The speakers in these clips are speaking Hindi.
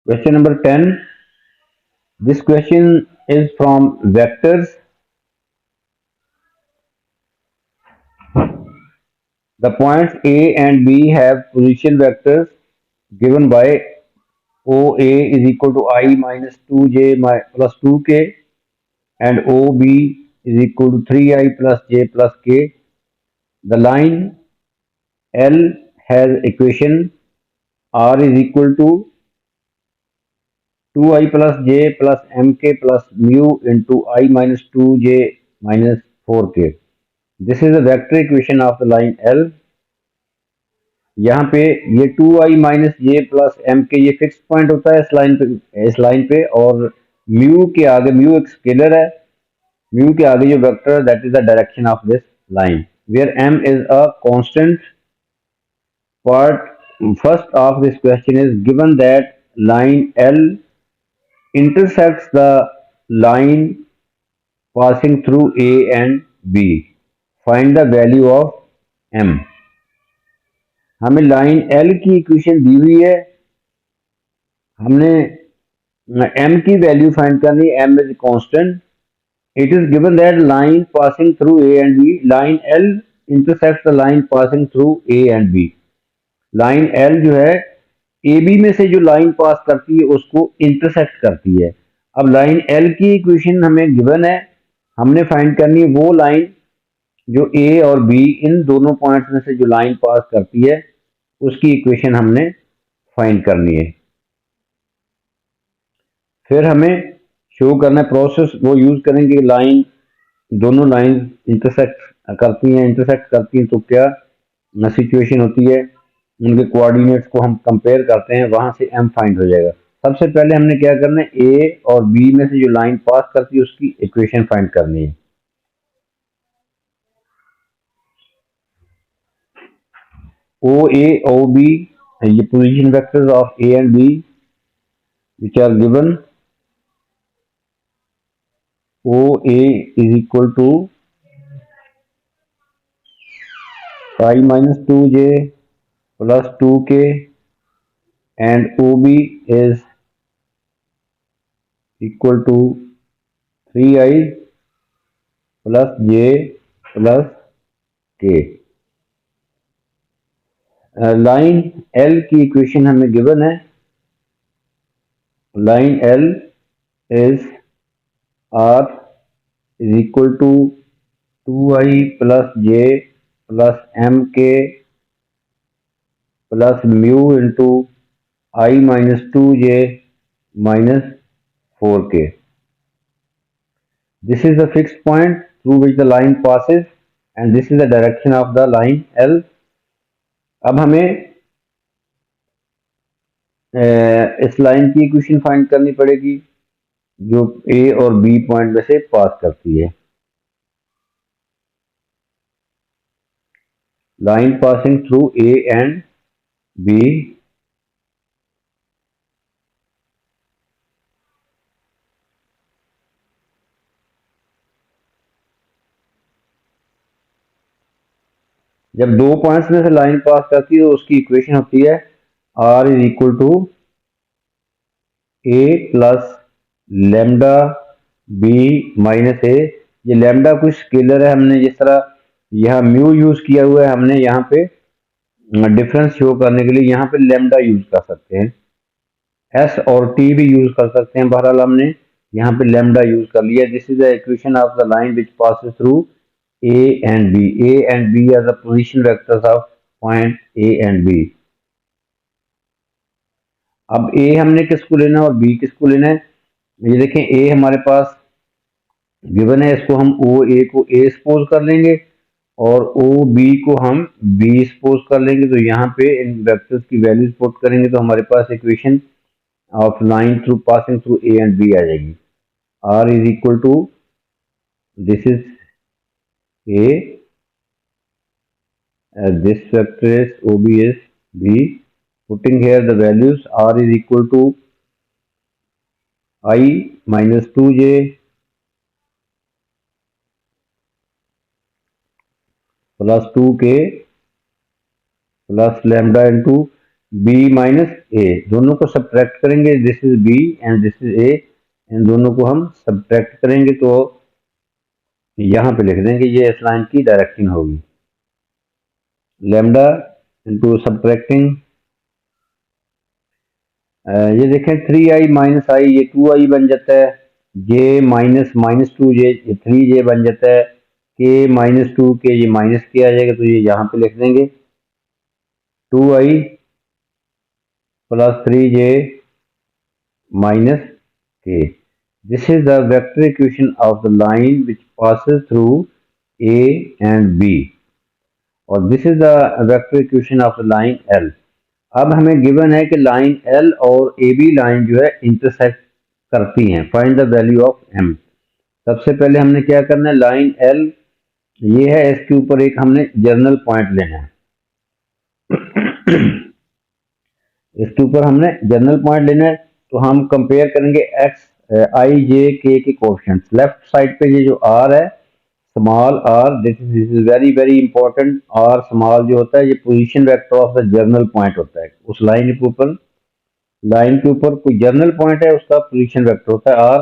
Question number 10. This question is from vectors. The points A and B have position vectors given by OA is equal to I minus 2j plus 2k and OB is equal to 3I plus j plus k. The line L has equation R is equal to 2I plus j plus mk plus mu into I minus 2j minus 4k. This is the vector equation of the line L. यहाँ पे ये 2i माइनस जे प्लस एम के ये फिक्स पॉइंट होता है इस लाइन पे और म्यू के आगे म्यू एक स्केलर है म्यू के आगे जो वेक्टर है that is the direction of this line where M is a constant part first of this question is given that line L intersects the line passing through A and B. Find the value of M. हमें लाइन L की इक्वेशन दी हुई है हमने M की वैल्यू फाइंड करनी है M is constant it is given that line passing through A and B line L intersects the line passing through A and B line L जो है AB में से जो लाइन पास करती है उसको इंटरसेक्ट करती है अब लाइन L की इक्वेशन हमें गिवन है हमने फाइंड करनी है वो लाइन जो A और B इन दोनों पॉइंट्स में से जो लाइन पास करती है उसकी इक्वेशन हमने फाइंड करनी है फिर हमें शो करना है प्रोसेस वो यूज करेंगे लाइन दोनों लाइन इंटरसेक्ट करती हैं तो क्या सिचुएशन होती है उनके कोऑर्डिनेट्स को हम कंपेयर करते हैं वहां से m फाइंड हो जाएगा सबसे पहले हमने क्या करना है a और b में से जो लाइन पास करती है उसकी इक्वेशन फाइंड करनी है OA OB ये position vectors of A and B which are given OA is equal to I minus 2j plus 2k and OB is equal to 3i plus j plus k. Line L की इक्वेशन हमें गिवन है line L is R is equal to 2i plus j plus mk plus mu into I minus 2j minus 4k. This is the fixed point through which the line passes and this is the direction of the line L. अब हमें इस लाइन की इक्वेशन फाइंड करनी पड़ेगी जो A और B पॉइंट में से पास करती है line passing through A and B जब दो पॉइंट्स में से लाइन पास करती है तो उसकी इक्वेशन होती है R is equal to A plus lambda B minus A ये लेमडा कुछ स्केलर है हमने जिस तरह यहाँ म्यू यूज किया हुआ है हमने यहाँ पे डिफरेंस शो करने के लिए यहाँ पे लेमडा यूज कर सकते हैं S और T भी यूज कर सकते हैं बहरहाल हमने यहाँ पे लेमडा यूज कर लिया this is the equation of the line which passes through A and B. A and B are the position vectors of point A and B. अब A हमने किसको लेना है और B किसको लेना है ये देखें A हमारे पास गिवन है इसको हम OA को A सपोज कर लेंगे और OB को हम B सपोज कर लेंगे तो यहाँ पे इन वेक्टर्स की वैल्यूज पुट करेंगे तो हमारे पास equation of line through passing through A and B आ जाएगी R is equal to this is A this vector is OB is B. Putting here the values R is equal to I minus 2j plus 2k plus lambda into B minus A, दोनों को सब्ट्रैक्ट करेंगे, this is B and this is A, इन दोनों को हम सब्ट्रैक्ट करेंगे तो यहाँ पे लिख देंगे ये इस लाइन की डायरेक्शन होगी। लैम्डा इंटू सब्ट्रैक्टिंग, ये देखें 3i माइनस आई, ये 2i बन जाता है, जे माइनस माइनस 2j ये 3j बन जाता है, के माइनस 2k ये माइनस के आ जाएगा, तो ये यहाँ पे लिख देंगे 2i plus 3j minus k. This is the vector equation of the line which passes through A and B. और this is the vector equation of the line L. अब हमें गिवन है कि लाइन L और AB लाइन जो है इंटरसेक्ट करती हैं। Find the value of M। सबसे पहले हमने क्या करना है, लाइन L ये है, इसके ऊपर एक हमने जर्नल पॉइंट लेना है। इसके ऊपर हमने जर्नल पॉइंट लेना है, तो हम कंपेयर करेंगे एक्स आई जे के कोएफिशिएंट। लेफ्ट साइड पे ये जो आर है, small R, this is very very important. R small जो होता है ये position vector of the general point होता है। उस लाइन के ऊपर कोई जर्नल पॉइंट है, उसका पोजीशन वेक्टर होता है आर।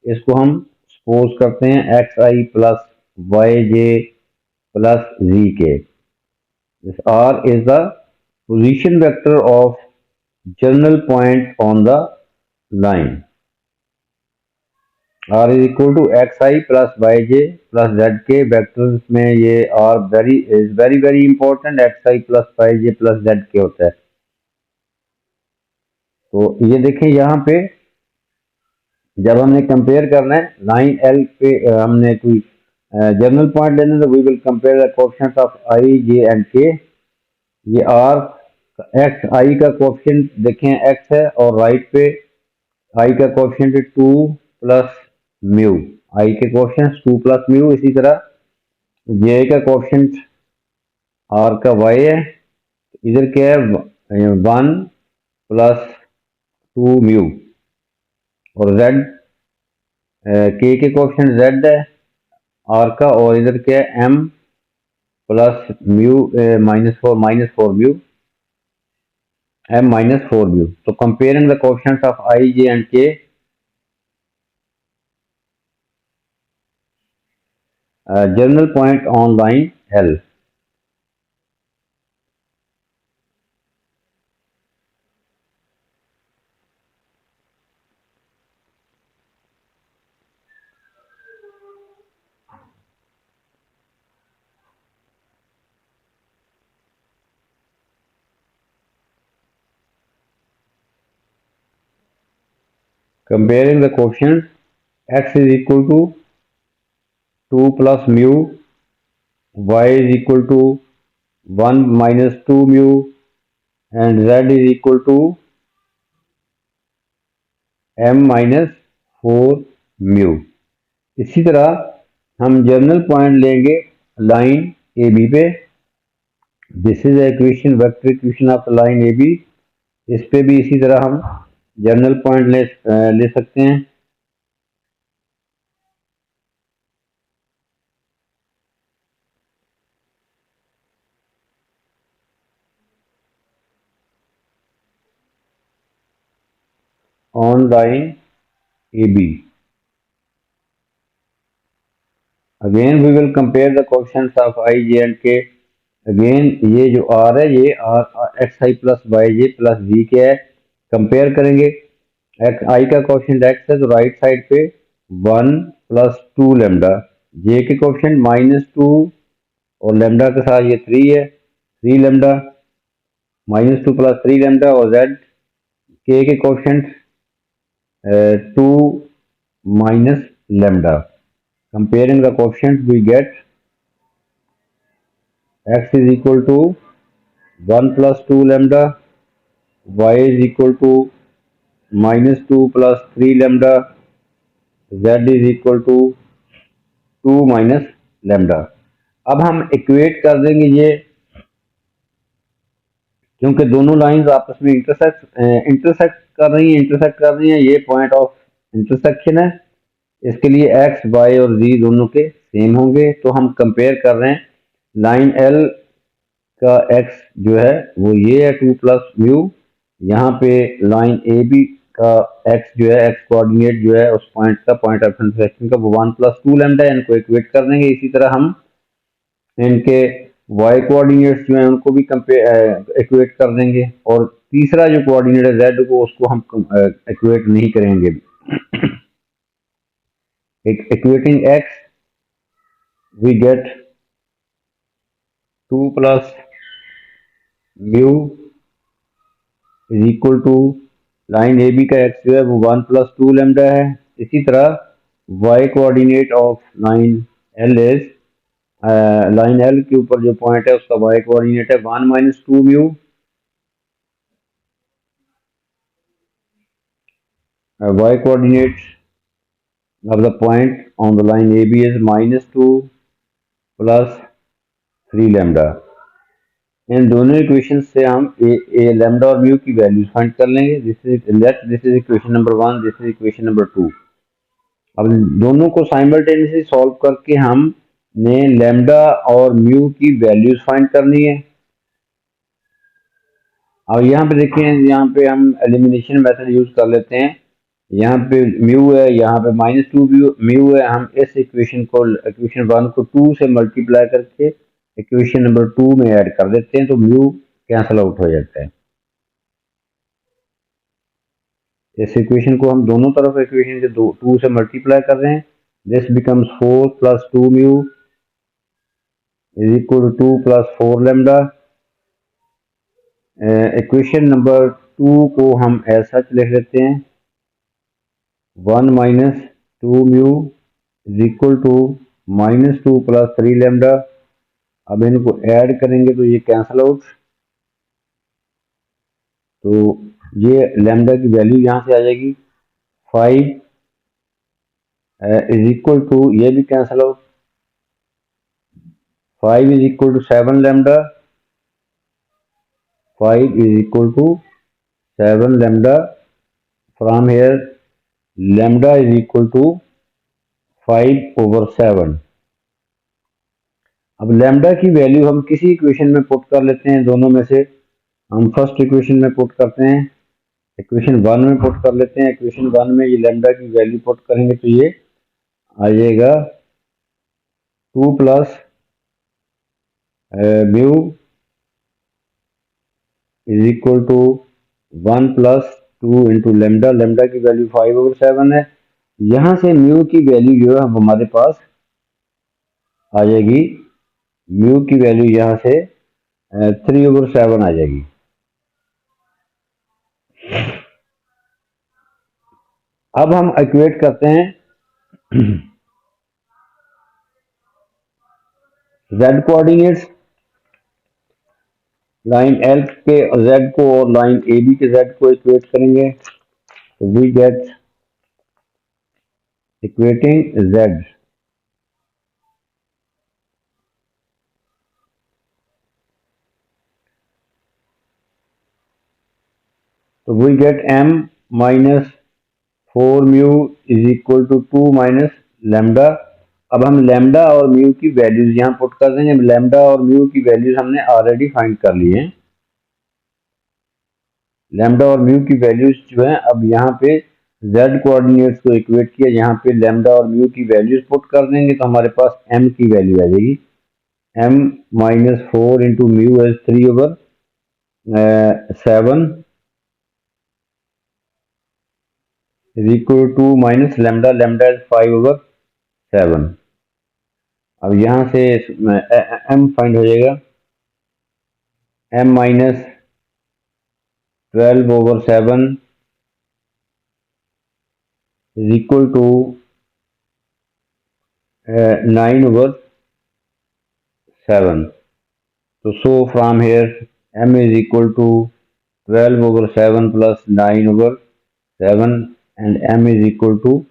इसको हम सपोज करते हैं x I plus Y J plus z k. This R is the position vector of journal point on the line. R is equal to xi plus yj plus zk। Vectors में ये R very very important, xi plus yj plus zk होता है। तो ये देखें यहाँ पे जब हमने कंपेयर करना है लाइन L पे, हमने कोई जर्नल पॉइंट लेना है, तो we will compare the coefficients of i j and k। ये R एक्स आई का कोएफिशिएंट देखें x है, और राइट पे आई का कोएफिशिएंट 2 प्लस म्यू, आई के कोएफिशिएंट 2 प्लस म्यू। इसी तरह जे का कोएफिशिएंट आर का y है, इधर क्या है 1 प्लस 2 म्यू, और z के कोएफिशिएंट z है आर का, और इधर क्या है m plus mu minus 4 mu, m minus 4 mu. So comparing the coefficients of I, J and K, journal point on line L. Comparing the coefficients, x is equal to 2 plus mu, y is equal to 1 minus 2 mu, and z is equal to m minus 4 mu। इसी तरह हम जर्नल पॉइंट लेंगे लाइन ए बी पे। This is equation, vector equation of line A B. इस पे भी इसी तरह हम जर्नल पॉइंट ले सकते हैं। On line A B, again we will compare the coefficients of I J and K. Again ये जो आर है, ये आर एक्स आई प्लस वाई जे प्लस जी के है। कंपेयर करेंगे, एक्स आई का कोएफिशिएंट एक्स है, तो राइट साइड पे 1 प्लस 2 लेमडा, जे के कोएफिशिएंट माइनस 2, और लेमडा के साथ ये 3 है, 3 लेमडा माइनस 2 प्लस 3 लेमडा, और जेड के coefficient 2 minus lambda। Comparing the coefficient, we get x is equal to 1 plus 2 lambda, y is equal to minus 2 plus 3 lambda, z is equal to 2 minus lambda। अब हम इक्वेट कर देंगे ये, क्योंकि दोनों लाइंस आपस में इंटरसेक्ट कर रही हैं, ये पॉइंट ऑफ इंटरसेक्शन है। इसके लिए x, y और z दोनों के सेम होंगे, तो हम कंपेयर कर रहे हैं लाइन एल का एक्स जो है वो ये है 2 प्लस म्यू। यहाँ पे लाइन ए बी का एक्स जो है, एक्स कोऑर्डिनेट जो है उस पॉइंट का, पॉइंट ऑफ इंटरसेक्शन का, वो 1 प्लस 2 लैम्डा है। इनको इक्वेट कर देंगे। इसी तरह हम इनके वाई कोऑर्डिनेट्स जो है उनको भी कंपेयर इक्वेट कर देंगे। और तीसरा जो कोऑर्डिनेट है जेड को, उसको हम इक्वेट नहीं करेंगे। Equating x we get 2 plus mu is equal to line A B का एक्स जो है वो 1 प्लस 2 लैम्डा है। इसी तरह y coordinate of line L is, line L के ऊपर जो पॉइंट है उसका वाई कोऑर्डिनेट है 1 minus 2 mu. Y coordinate of the point on the line AB is minus 2 plus 3 lambda। इन दोनों इक्वेशन से हम ए लैम्डा और म्यू की वैल्यूज फाइंड कर लेंगे। This is equation number 1, this is equation number 2। अब दोनों को साइमल्टेनियसली सॉल्व करके हमने लैम्डा और म्यू की वैल्यूज फाइंड करनी है। अब यहाँ पे देखें, यहाँ पे हम एलिमिनेशन मेथड यूज कर लेते हैं। यहाँ पे म्यू है, यहाँ पे माइनस 2 म्यू है। हम इस इक्वेशन को, इक्वेशन 1 को 2 से मल्टीप्लाई करके इक्वेशन नंबर 2 में ऐड कर देते हैं, तो म्यू कैंसल आउट हो जाता है। इस इक्वेशन को हम दोनों तरफ इक्वेशन के 2 से मल्टीप्लाई कर रहे हैं। This becomes 4 plus 2 mu is equal to 2 plus 4 lambda. Equation number 2 को हम एज सच लिख लेते हैं, 1 minus 2 mu is equal to minus 2 plus 3 lambda. अब इनको ऐड करेंगे तो ये कैंसल आउट, तो ये लैम्डा की वैल्यू यहाँ से आ जाएगी 5 इज इक्वल टू, ये भी cancel out, 5 is equal to 7 lambda. 5 is equal to 7 lambda. From here lambda is equal to 5/7। अब लैम्डा की वैल्यू हम किसी इक्वेशन में पुट कर लेते हैं। दोनों में से हम फर्स्ट इक्वेशन में पुट करते हैं, इक्वेशन 1 में पुट कर लेते हैं। इक्वेशन 1 में ये लैम्डा की वैल्यू पुट करेंगे तो ये आ जाएगा 2 plus mu is equal to 1 plus 2 into lambda. Lambda की वैल्यू 5/7 है। यहाँ से म्यू की वैल्यू जो है हमारे पास आ जाएगी, म्यू की वैल्यू यहाँ से 3/7 आ जाएगी। अब हम इक्वेट करते हैं z कोऑर्डिनेट्स, लाइन एल के z को और लाइन ए बी के z को इक्वेट करेंगे, तो वी गेट इक्वेटिंग z, तो we get m minus 4 mu is equal to 2 minus lambda. अब हम लैम्डा और म्यू की वैल्यूज यहाँ पुट कर देंगे। लैम्डा और म्यू की वैल्यूज हमने ऑलरेडी फाइंड कर ली है। लैम्डा और म्यू की वैल्यूज जो है, अब यहाँ पे z कोऑर्डिनेट्स को इक्वेट किया, यहाँ पे लैम्डा और म्यू की वैल्यूज पुट कर देंगे तो हमारे पास m की वैल्यू आ जाएगी। m minus 4 into mu is 3/7 is equal to minus lambda, lambda is 5/7। अब यहाँ से m फाइंड हो जाएगा, m minus 12/7 is equal to 9/7. So from here m is equal to 12/7 plus 9/7 and m is equal to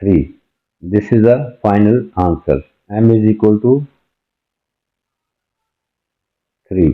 3. This is the final answer. M is equal to 3.